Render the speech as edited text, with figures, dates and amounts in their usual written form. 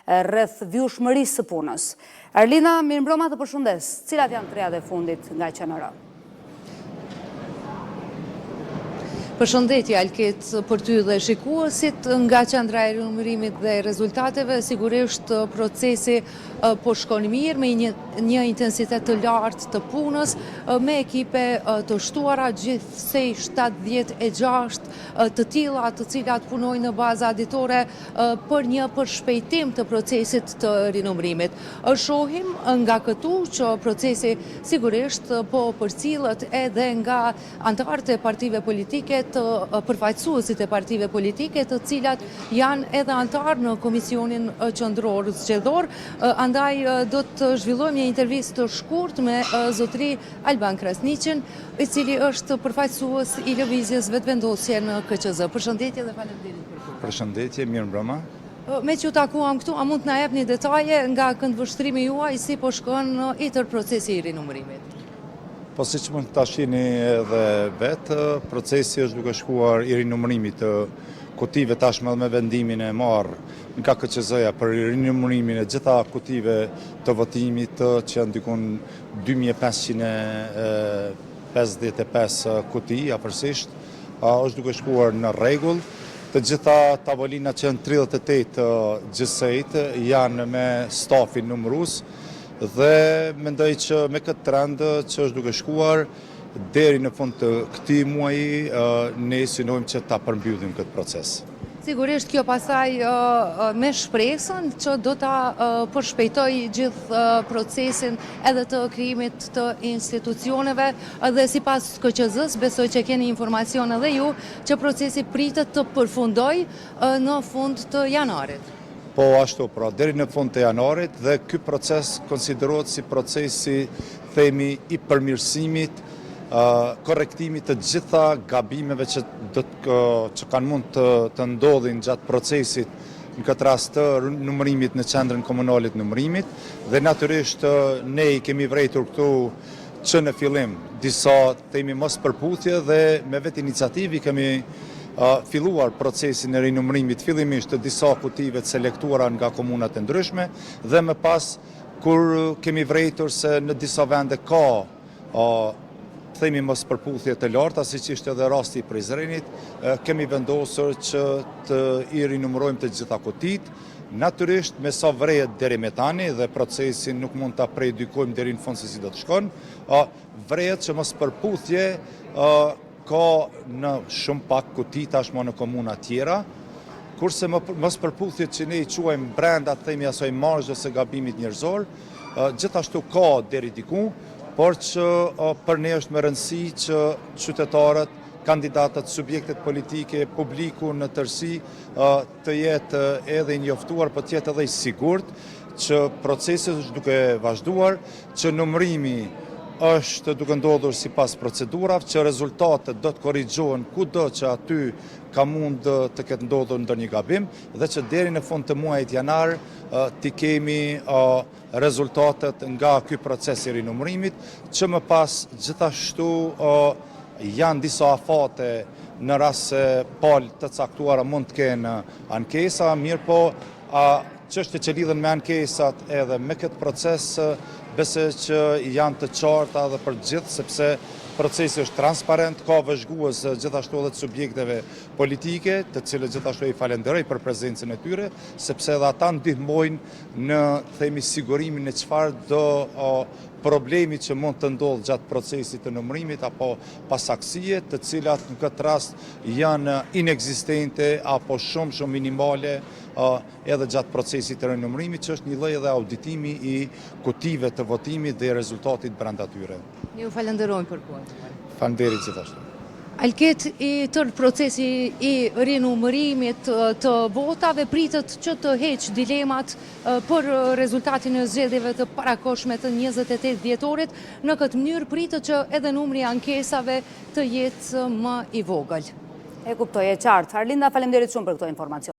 rreth vjushmërisë së punës. Arlina, mirëmbrëma, të përshëndes. Cilat janë 3 javët e fundit nga QNR? Përshëndetje Alket për ty dhe shikuesit. Nga qendra e numërimit dhe rezultateve, sigurisht procesi po shkon mirë me një intensitet të lartë të punës, me ekipe të shtuara, gjithsej 76 të tilla të cilat punojnë në baza auditore për një përshpejtim të procesit të rinumërimit. Shohim nga këtu që procesi sigurisht po përcillet edhe nga anëtarët e partive politike, të përfaqësuesit e partive politike, të cilat janë edhe anëtar në Komisionin Qendror Zgjedhor. Andaj do të zhvillojmë një intervistë të shkurt me zotëri Alban Krasniqin, i cili është përfaqësues i lëvizjes vetëvendosje në KQZ. Përshëndetje dhe faleminderit për kohë. Përshëndetje, mirëmbrëma. Me që takuam këtu, a mund të na jepni detaje nga këndvështrimi juaj si po shkon i tërë procesi i rinumërimit? Po si që mund të shihni edhe vetë, procesi është duke shkuar i rinumërimit të kutive tashmë me vendimin e marrë nga KQZ-ja për rinumërimin e gjitha kutive të votimit që janë dikun 2555 kuti afërsisht, është duke shkuar në rregull. Të gjitha tavolinat që janë 38 gjësejt janë me stafin numërus, dhe mendoj që me këtë trend që është duke shkuar deri në fund të këtij muaji ne synojmë që ta përmbyllim këtë proces. Sigurisht kjo pasaj me shpresën që do ta përshpejtoj gjithë procesin edhe të krijimit të institucioneve dhe sipas KQZ-s besoj që keni informacion edhe ju që procesi pritet të përfundoj në fund të janarit. Po ashtu, pra, deri në fund të janarit dhe ky proces konsiderohet si procesi, themi, i përmirësimit, korrektimit të gjitha gabimeve që kanë mund të ndodhin gjatë procesit, në këtë rast të numërimit në qendrën komunalit numërimit, dhe natyrisht ne i kemi vrejtur këtu që në fillim disa themi mos përputhje dhe me vetë iniciativi kemi filluar procesin e rinumërimit fillimisht të disa kutive të selektuara nga komunat e ndryshme dhe më pas kur kemi vrejtur se në disa vende ka themi mos përputhje të larta, siç ishte edhe rasti i Prizrenit, kemi vendosur që të i rinumërojmë të gjitha kutit. Natyrisht me sa vrejet deri me tani dhe procesin nuk mund ta prejudikojmë deri në fund se si do të shkon, vrejet që mos përputhje ka në shumë pak kuti tashmë në komuna tjera, kurse mos përputhjet që ne i quajmë brenda themi asoj marzhë ose gabimit njerëzor, gjithashtu ka deri diku, por që për ne është me rëndësi që qytetarët, kandidatët, subjektet politike, publiku në tërësi të jetë edhe i njoftuar, por të jetë edhe i sigurt që procesi është duke vazhduar, që numërimi është duke ndodhur sipas procedurave, që rezultatet do të korrigjohen kudo që aty ka mund të ketë ndodhur ndonjë gabim dhe që deri në fund të muajit janar ti kemi rezultatet nga ky proces i rinumërimit, që më pas gjithashtu janë disa afate në rast se palë të caktuara mund të kenë ankesa, mirë po çështjet që lidhen me ankesat edhe me këtë proces besoj që janë të qarta dhe për gjithë, sepse procesi është transparent, ka vëzhgues gjithashtu edhe të subjekteve politike, të cilët gjithashtu i falenderoj për prezencën e tyre, sepse edhe ata ndihmojnë në themi sigurimin e çfarë do problemi që mund të ndodhë gjatë procesit të numërimit apo pasaksie, të cilat në këtë rast janë inekzistente apo shumë minimale edhe gjatë procesit të rinumërimit, që është një lloj edhe auditimi i kutive të votimit dhe rezultatit brenda tyre. Ju falenderojmë për kohën. Faleminderit gjithashtu. Alket, i tërë procesi i rinumërimit të votave pritet që të heqë dilemat për rezultatin e zgjedhjeve të parakohshme të 28 dhjetorit. Në këtë mënyrë pritet që edhe numri i ankesave të jetë më i vogël. E kuptoj, e qartë. Arlinda, faleminderit shumë për këto informacion.